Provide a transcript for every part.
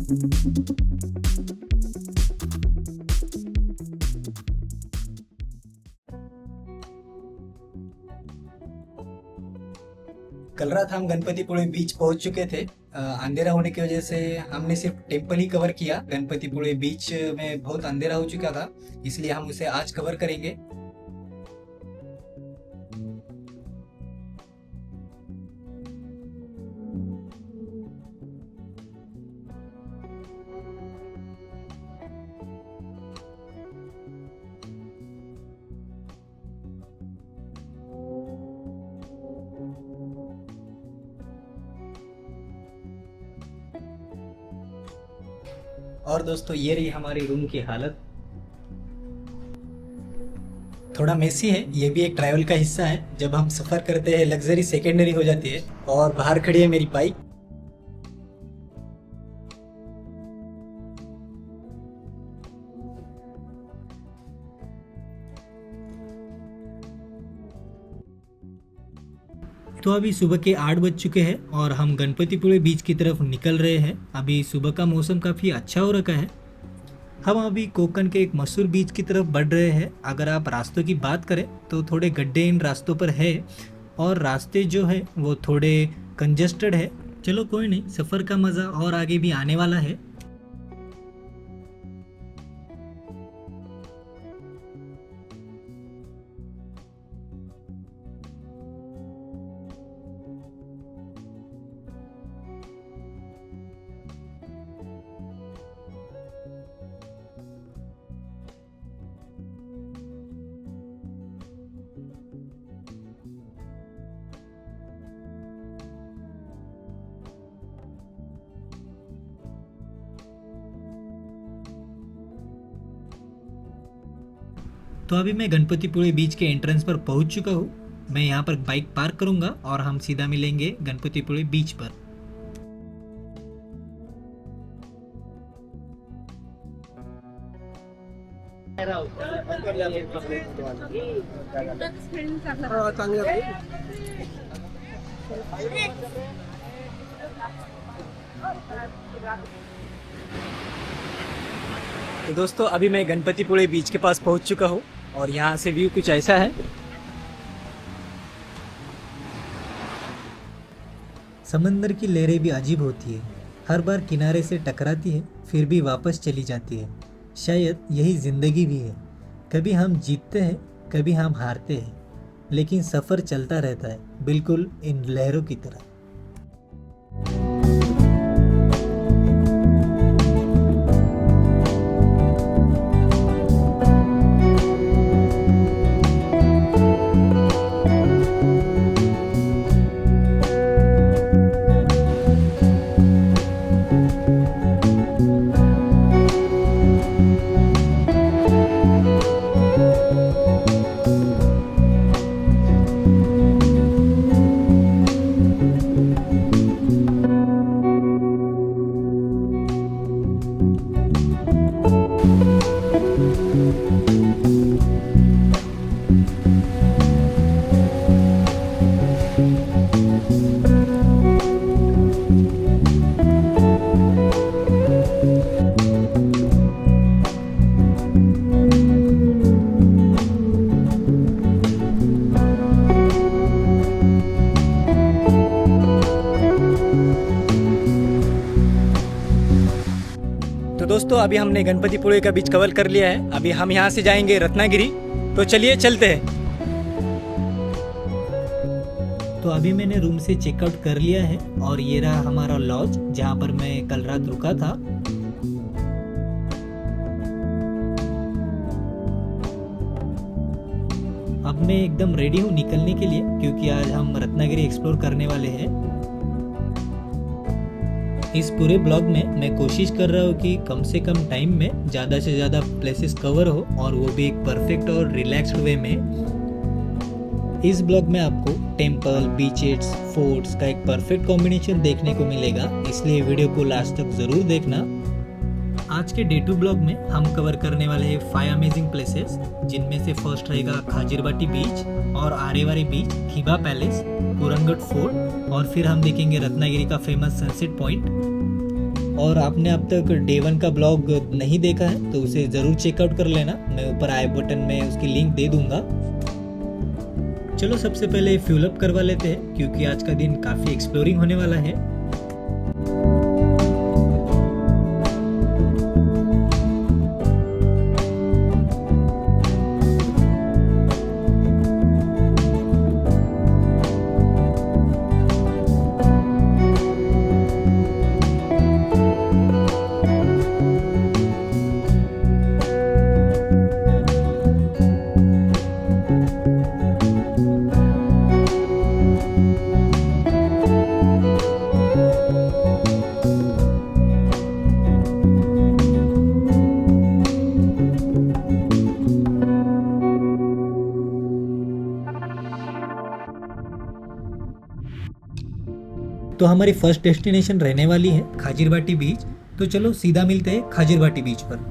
कल रात हम गणपतिपुळे बीच पहुंच चुके थे। अंधेरा होने की वजह से हमने सिर्फ टेम्पल ही कवर किया। गणपतिपुळे बीच में बहुत अंधेरा हो चुका था, इसलिए हम उसे आज कवर करेंगे। और दोस्तों, ये रही हमारी रूम की हालत। थोड़ा मेसी है, ये भी एक ट्रैवल का हिस्सा है। जब हम सफ़र करते हैं लग्जरी सेकेंडरी हो जाती है। और बाहर खड़ी है मेरी बाइक। तो अभी सुबह के 8 बज चुके हैं और हम गणपतिपुळे बीच की तरफ निकल रहे हैं। अभी सुबह का मौसम काफ़ी अच्छा हो रखा है। हम अभी कोकण के एक मशहूर बीच की तरफ बढ़ रहे हैं। अगर आप रास्तों की बात करें तो थोड़े गड्ढे इन रास्तों पर है और रास्ते जो है वो थोड़े कंजस्टेड है। चलो कोई नहीं, सफ़र का मज़ा और आगे भी आने वाला है। तो अभी मैं गणपतिपुळे बीच के एंट्रेंस पर पहुंच चुका हूँ। मैं यहाँ पर बाइक पार्क करूँगा और हम सीधा मिलेंगे गणपतिपुळे बीच पर। तो दोस्तों, अभी मैं गणपतिपुळे बीच के पास पहुंच चुका हूँ और यहाँ से व्यू कुछ ऐसा है। समंदर की लहरें भी अजीब होती है। हर बार किनारे से टकराती है फिर भी वापस चली जाती है। शायद यही जिंदगी भी है। कभी हम जीतते हैं, कभी हम हारते हैं, लेकिन सफ़र चलता रहता है, बिल्कुल इन लहरों की तरह। तो दोस्तों, अभी हमने गणपतिपुळे का बीच कवर कर लिया है। अभी हम यहाँ से जाएंगे रत्नागिरी। तो चलिए चलते हैं। तो अभी मैंने रूम से चेकआउट कर लिया है और ये रहा हमारा लॉज जहाँ पर मैं कल रात रुका था। अब मैं एकदम रेडी हूँ निकलने के लिए, क्योंकि आज हम रत्नागिरी एक्सप्लोर करने वाले हैं। इस पूरे ब्लॉग में मैं कोशिश कर रहा हूँ कि कम से कम टाइम में ज़्यादा से ज़्यादा प्लेसेस कवर हो, और वो भी एक परफेक्ट और रिलैक्स्ड वे में। इस ब्लॉग में आपको टेम्पल, बीचेस, फोर्ट्स का एक परफेक्ट कॉम्बिनेशन देखने को मिलेगा, इसलिए वीडियो को लास्ट तक ज़रूर देखना। आज के डे 2 ब्लॉग में हम कवर करने वाले हैं 5 अमेजिंग प्लेसेस, जिनमें से फर्स्ट रहेगा खाजिरबाटी बीच और आरेवारी बीच, खिबा पैलेस, कुरंगट फोर्ट, और फिर हम देखेंगे रत्नागिरी का फेमस सनसेट पॉइंट। और आपने अब तक डे 1 का ब्लॉग नहीं देखा है तो उसे ज़रूर चेकआउट कर लेना। मैं ऊपर आई बटन में उसकी लिंक दे दूंगा। चलो सबसे पहले फ्यूल अप करवा लेते हैं क्योंकि आज का दिन काफ़ी एक्सप्लोरिंग होने वाला है। तो हमारी फर्स्ट डेस्टिनेशन रहने वाली है खाजिरबाटी बीच। तो चलो सीधा मिलते हैं खाजिरबाटी बीच पर।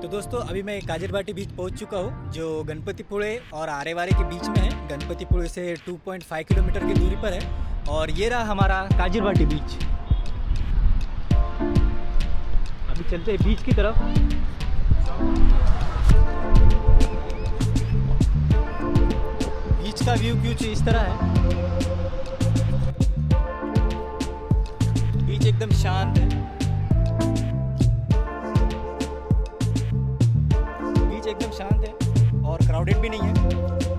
तो दोस्तों अभी मैं काजिरबाटी बीच पहुंच चुका हूं जो गणपतिपुळे और आरेवारे के बीच में है। गणपतिपुळे से 2.5 किलोमीटर की दूरी पर है और ये रहा हमारा काजिरबाटी बीच। अभी चलते हैं बीच की तरफ। बीच का व्यू कुछ इस तरह है। बीच एकदम शांत है। एकदम शांत है और क्राउडेड भी नहीं है।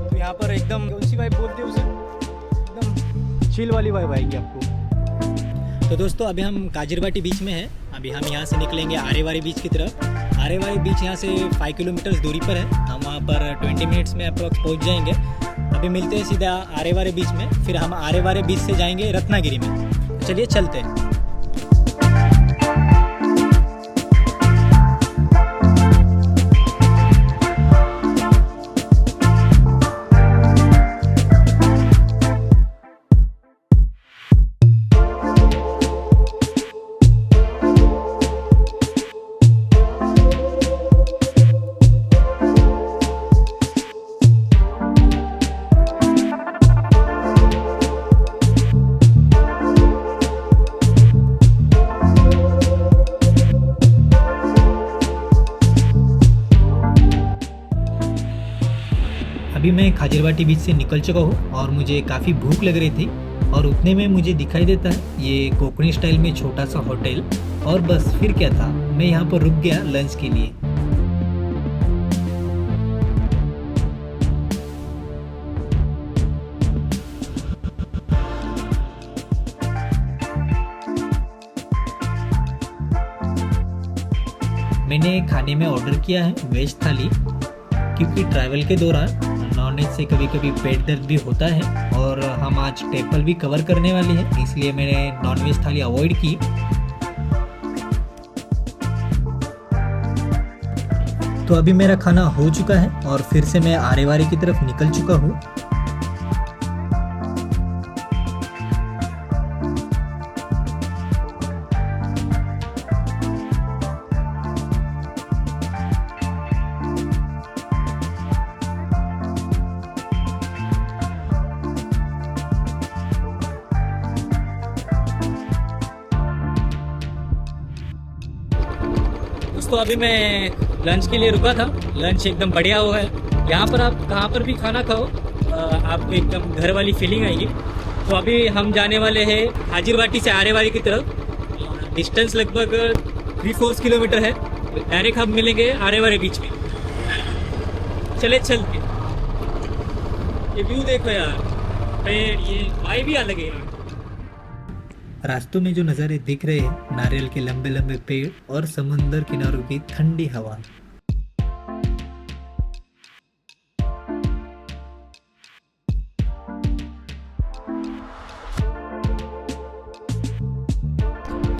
तो यहाँ पर एकदम कौन सी वाइब बोलते हैं उसे, एकदम चिल वाली वाइब आएगी आपको। तो दोस्तों अभी हम काजिरबाटी बीच में हैं। अभी हम यहाँ से निकलेंगे आरेवारी बीच की तरफ। आरेवारी बीच यहाँ से 5 किलोमीटर दूरी पर है। हम वहाँ पर 20 मिनट्स में अप्रॉक्स पहुँच जाएंगे। अभी मिलते हैं सीधा आरेवारे बीच में, फिर हम आरेवारे बीच से जाएंगे रत्नागिरी में। चलिए चलते हैं। अभी मैं खाजरवाटी बीच से निकल चुका हूँ और मुझे काफ़ी भूख लग रही थी, और उतने में मुझे दिखाई देता है ये कोकणी स्टाइल में छोटा सा होटल। और बस फिर क्या था, मैं यहाँ पर रुक गया लंच के लिए। मैंने खाने में ऑर्डर किया है वेज थाली, क्योंकि ट्रैवल के दौरान नॉनवेज से कभी कभी पेट दर्द भी होता है और हम आज टेम्पल भी कवर करने वाले हैं, इसलिए मैंने नॉनवेज थाली अवॉइड की। तो अभी मेरा खाना हो चुका है और फिर से मैं आरेवारे की तरफ निकल चुका हूँ। दोस्तों अभी मैं लंच के लिए रुका था, लंच एकदम बढ़िया हुआ है। यहाँ पर आप कहाँ पर भी खाना खाओ आपको एकदम घर वाली फीलिंग आएगी। तो अभी हम जाने वाले हैं खाजरवाटी से आरेवारी की तरफ। डिस्टेंस लगभग 3-4 किलोमीटर है। डायरेक्ट हम मिलेंगे आरेवारी बीच में। चले चलते। ये व्यू देखो यार, पेड़, ये वाइब भी अलग है यार। रास्तों में जो नज़ारे दिख रहे हैं, नारियल के लंबे लंबे पेड़ और समुंदर किनारों की ठंडी हवा।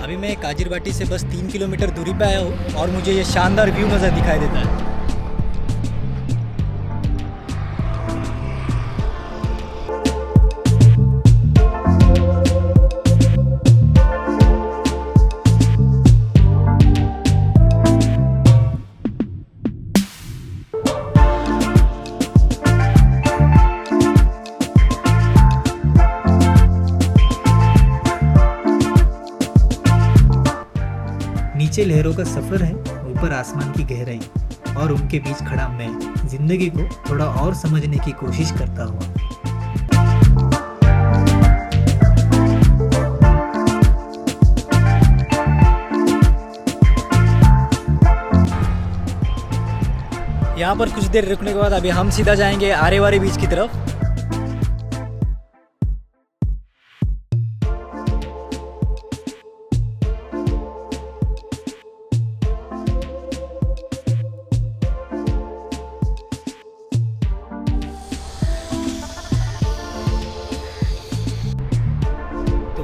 अभी मैं काजिरवाटी से बस 3 किलोमीटर दूरी पे आया हूँ और मुझे ये शानदार व्यू नज़र दिखाई देता है। नीचे लहरों का सफर है, ऊपर आसमान की गहराई, और उनके बीच खड़ा मैं जिंदगी को थोड़ा और समझने की कोशिश करता हूँ। यहाँ पर कुछ देर रुकने के बाद अभी हम सीधा जाएंगे आरेवारी बीच की तरफ।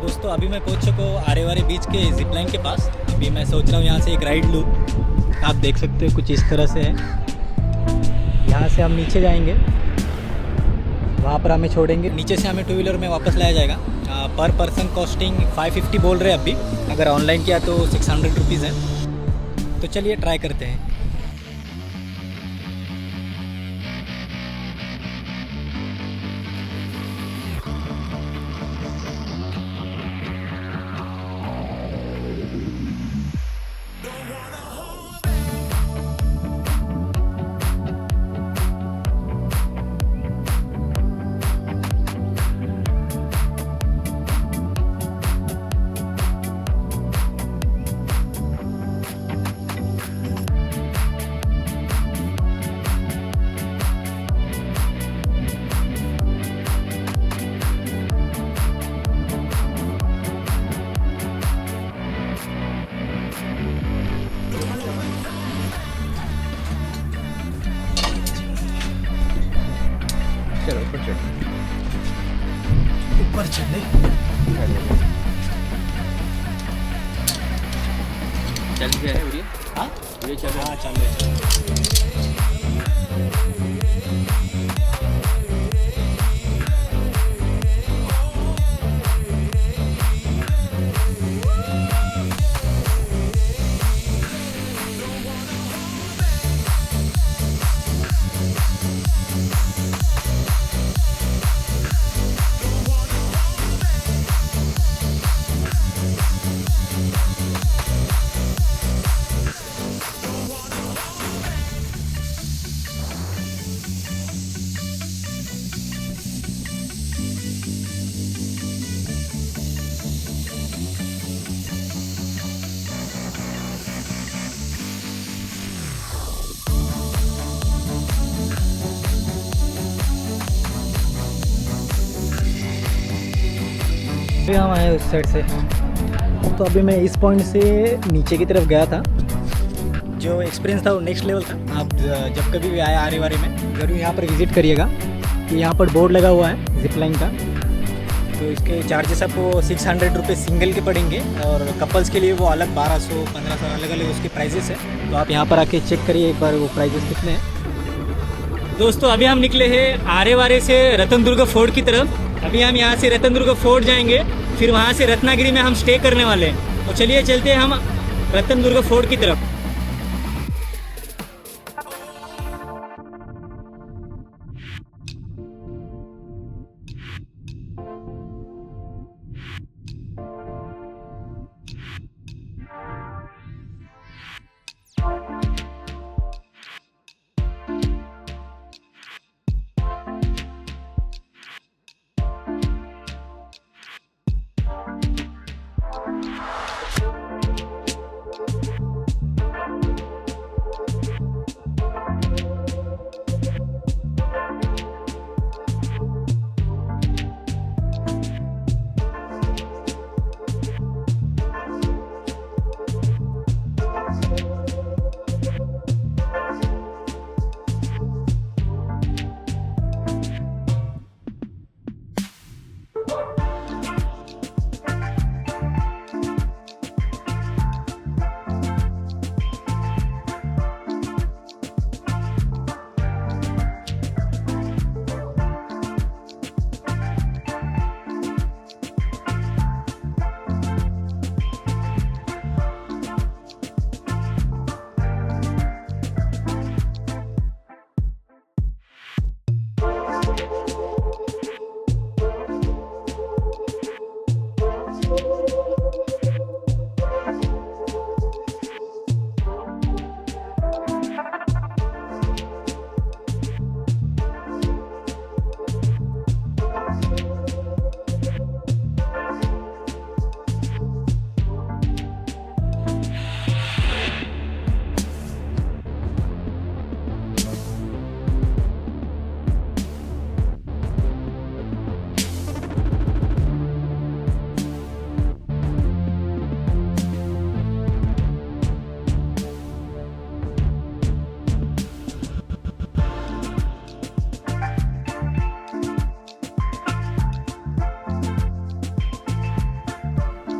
दोस्तों अभी मैं पहुंच चुका हूँ आरेवारे बीच के जिप लाइन के पास। अभी मैं सोच रहा हूँ यहाँ से एक राइड लूँ। आप देख सकते हो कुछ इस तरह से है। यहाँ से हम नीचे जाएंगे, वहाँ पर हमें छोड़ेंगे, नीचे से हमें 2 व्हीलर में वापस लाया जाएगा। पर पर्सन कॉस्टिंग 550 बोल रहे हैं अभी, अगर ऑनलाइन किया तो 600 रुपीज़ है। तो चलिए ट्राई करते हैं। चलो ऊपर चलो। ऊपर चले। चल गया है वीडियो? हाँ वीडियो चल रहा है? चल रहा है। अभी हम आए उस साइड से, तो अभी मैं इस पॉइंट से नीचे की तरफ गया था। जो एक्सपीरियंस था वो नेक्स्ट लेवल था। आप जब कभी भी आए आरे वारे में ज़रूर यहाँ पर विज़िट करिएगा। कि यहाँ पर बोर्ड लगा हुआ है जिप लाइन का, तो इसके चार्जेस आपको 600 रुपये सिंगल के पड़ेंगे और कपल्स के लिए वो अलग 1200 1500 अलग अलग उसके प्राइजेस है। तो आप यहाँ पर आके चेक करिए एक बार वो प्राइजेस कितने हैं। दोस्तों अभी हम निकले हैं आरे वारे से रतनदुर्ग फोर्ट की तरफ। अभी हम यहाँ से रतनदुर्ग फोर्ट जाएंगे, फिर वहाँ से रत्नागिरी में हम स्टे करने वाले हैं। तो चलिए चलते हैं हम रतनदुर्ग फोर्ट की तरफ।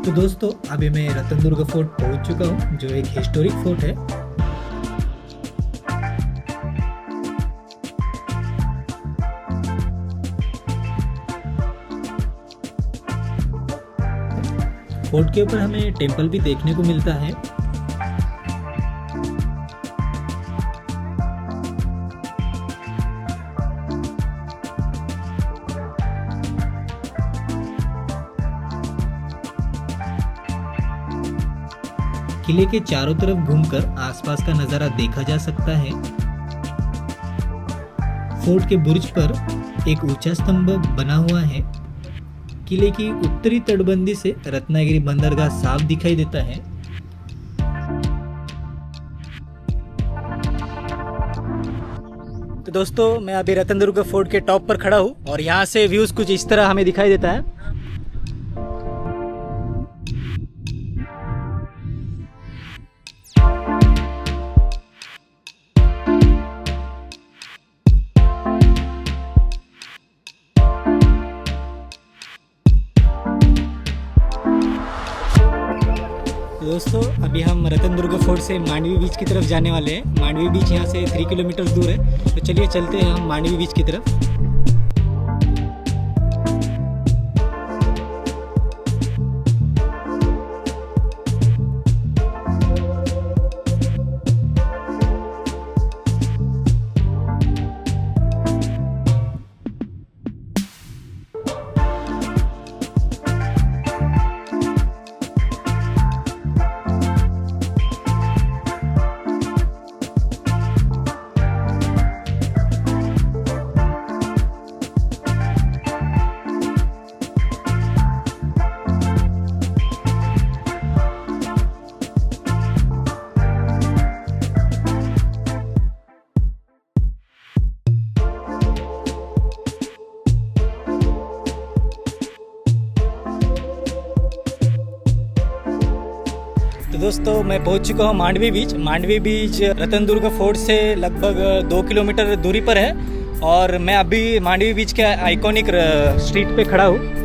तो दोस्तों अभी मैं रतनदुर्ग फोर्ट पहुंच चुका हूं, जो एक हिस्टोरिक फोर्ट है। फोर्ट के ऊपर हमें टेंपल भी देखने को मिलता है। किले के चारों तरफ घूमकर आसपास का नजारा देखा जा सकता है। फोर्ट के बुर्ज पर एक ऊंचा स्तंभ बना हुआ है। किले की उत्तरी तटबंदी से रत्नागिरी बंदरगाह साफ दिखाई देता है। तो दोस्तों मैं अभी रतनदुर्ग फोर्ट के टॉप पर खड़ा हूँ और यहाँ से व्यूज कुछ इस तरह हमें दिखाई देता है। दोस्तों अभी हम रतनदुर्ग फोर्ट से मांडवी बीच की तरफ जाने वाले हैं। मांडवी बीच यहाँ से 3 किलोमीटर दूर है, तो चलिए चलते हैं हम मांडवी बीच की तरफ। तो दोस्तों मैं पहुंच चुका हूं मांडवी बीच। मांडवी बीच रतनदुर्ग फोर्ट से लगभग 2 किलोमीटर दूरी पर है और मैं अभी मांडवी बीच के आइकॉनिक स्ट्रीट पे खड़ा हूं।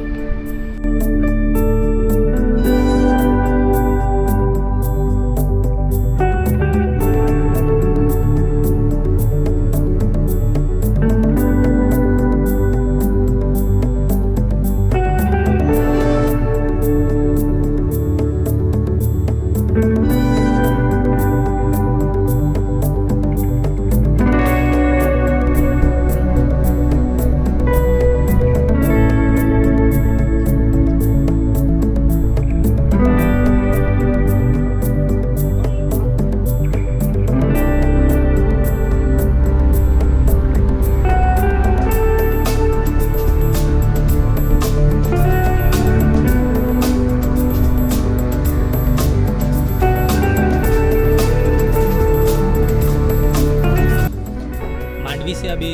से अभी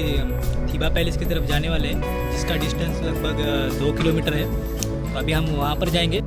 थीबा पैलेस की तरफ जाने वाले हैं, जिसका डिस्टेंस लगभग 2 किलोमीटर है। तो अभी हम वहाँ पर जाएंगे।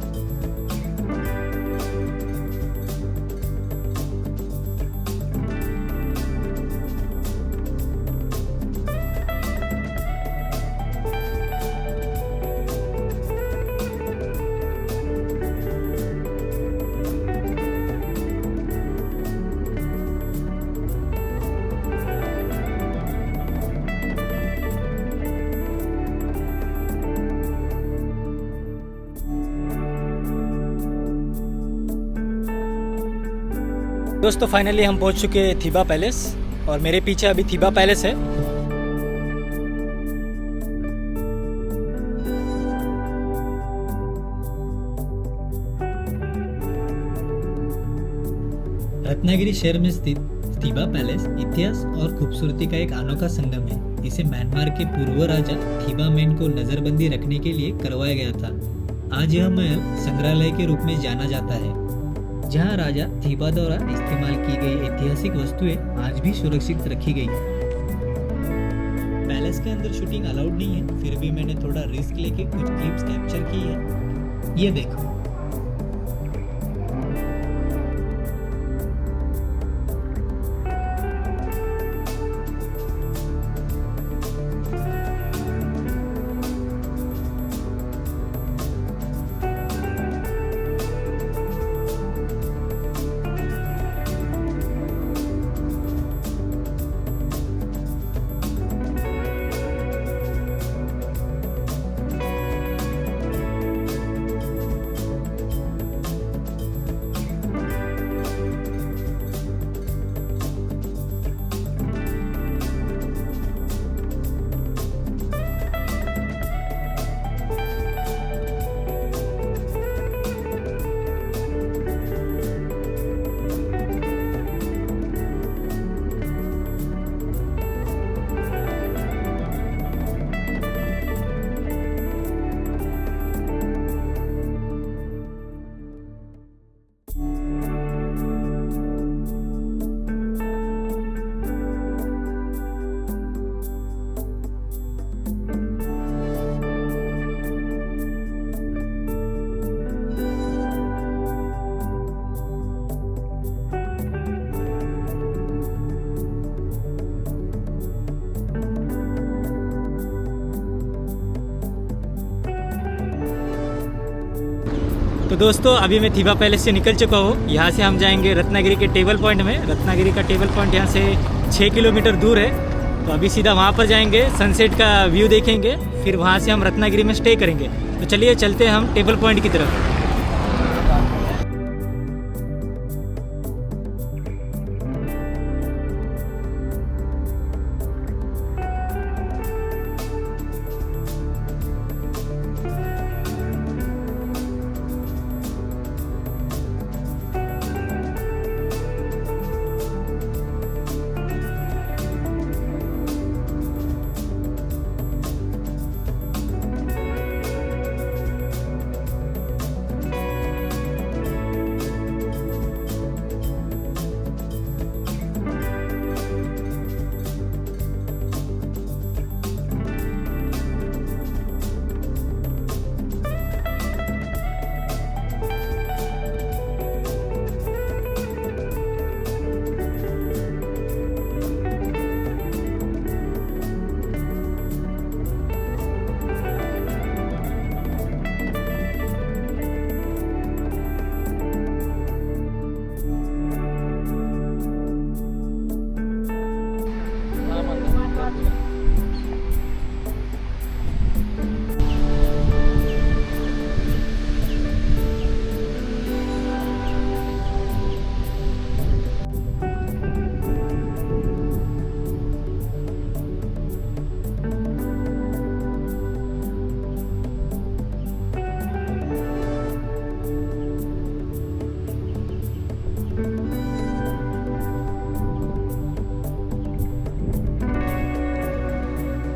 दोस्तों फाइनली हम पहुंच चुके हैं थीबा पैलेस और मेरे पीछे अभी थीबा पैलेस है। रत्नागिरी शहर में स्थित थीबा पैलेस इतिहास और खूबसूरती का एक अनोखा संगम है। इसे म्यांमार के पूर्व राजा थीबा मेन को नजरबंदी रखने के लिए करवाया गया था। आज यह महल संग्रहालय के रूप में जाना जाता है, जहां राजा थीबा द्वारा इस्तेमाल की गई ऐतिहासिक वस्तुएं आज भी सुरक्षित रखी गई हैं। पैलेस के अंदर शूटिंग अलाउड नहीं है, फिर भी मैंने थोड़ा रिस्क लेके कुछ क्लिप्स कैप्चर की है। ये देखो। तो दोस्तों अभी मैं थीवा पैलेस से निकल चुका हूँ। यहाँ से हम जाएंगे रत्नागिरी के टेबल पॉइंट में। रत्नागिरी का टेबल पॉइंट यहाँ से 6 किलोमीटर दूर है। तो अभी सीधा वहाँ पर जाएंगे, सनसेट का व्यू देखेंगे, फिर वहाँ से हम रत्नागिरी में स्टे करेंगे। तो चलिए चलते हैं हम टेबल पॉइंट की तरफ।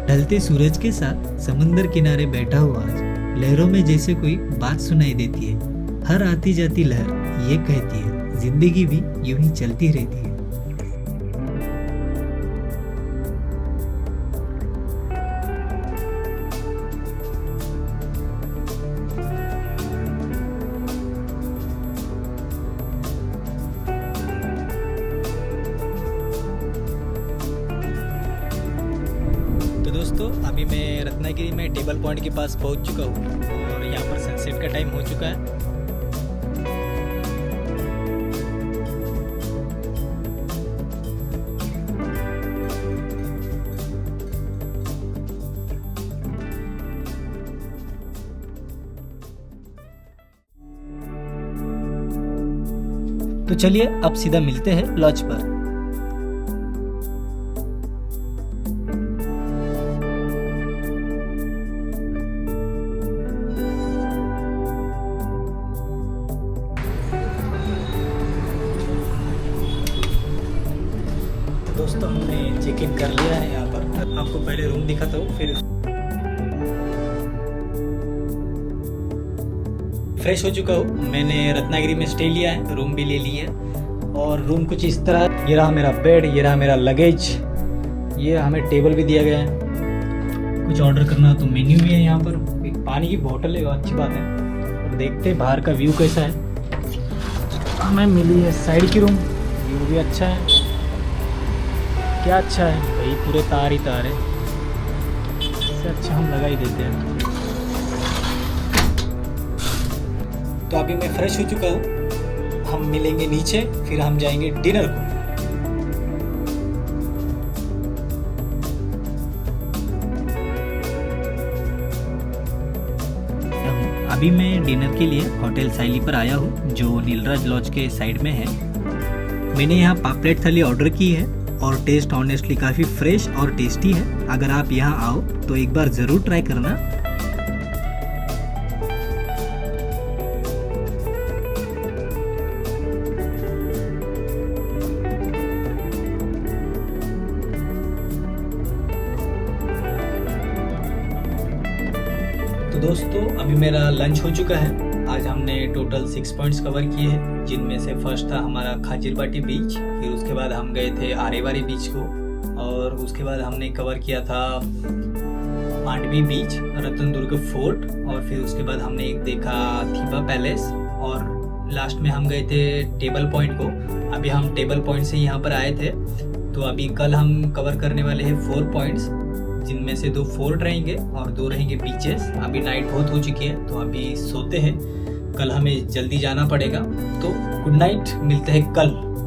ढलते सूरज के साथ समंदर किनारे बैठा हुआ लहरों में जैसे कोई बात सुनाई देती है। हर आती जाती लहर ये कहती है जिंदगी भी यूं ही चलती रहती है। तो दोस्तों अभी मैं रत्नागिरी में टेबल पॉइंट के पास पहुंच चुका हूँ और यहाँ पर सनसेट का टाइम हो चुका है। तो चलिए अब सीधा मिलते हैं लॉज पर। दोस्तों हमने चेक इन कर लिया है यहाँ पर। आपको पहले रूम दिखाता हूँ, फिर फ्रेश हो चुका हूँ। मैंने रत्नागिरी में स्टे लिया है, रूम भी ले लिया है। और रूम कुछ इस तरह, ये रहा मेरा बेड, ये रहा मेरा लगेज, ये हमें टेबल भी दिया गया है। कुछ ऑर्डर करना तो मेन्यू भी है यहाँ पर। एक पानी की बोतल है, अच्छी बात है। और देखते हैं बाहर का व्यू कैसा है। हमें मिली है साइड की रूम, व्यू भी अच्छा है। क्या अच्छा है भाई, पूरे तार ही तार है। इससे अच्छा हम लगा ही देते हैं। तो अभी मैं फ्रेश हो चुका हूँ, हम मिलेंगे नीचे, फिर हम जाएंगे डिनर को। अभी मैं डिनर के लिए होटल साइली पर आया हूँ, जो नीलराज लॉज के साइड में है। मैंने यहाँ पापलेट थाली ऑर्डर की है और टेस्ट ऑनेस्टली काफ़ी फ्रेश और टेस्टी है। अगर आप यहाँ आओ तो एक बार ज़रूर ट्राई करना। तो दोस्तों अभी मेरा लंच हो चुका है। आज हमने टोटल 6 पॉइंट्स कवर किए हैं, जिनमें से फर्स्ट था हमारा खाजिरबाटी बीच, फिर उसके बाद हम गए थे आरेवारी बीच को, और उसके बाद हमने कवर किया था मांडवी बीच, रतनदुर्ग फोर्ट, और फिर उसके बाद हमने एक देखा थीवा पैलेस, और लास्ट में हम गए थे टेबल पॉइंट को। अभी हम टेबल पॉइंट से यहाँ पर आए थे। तो अभी कल हम कवर करने वाले हैं 4 पॉइंट्स, जिनमें से 2 फोर्ट रहेंगे और 2 रहेंगे बीचेस। अभी नाइट बहुत हो चुकी है तो अभी सोते हैं। कल हमें जल्दी जाना पड़ेगा। तो गुड नाइट, मिलते हैं कल।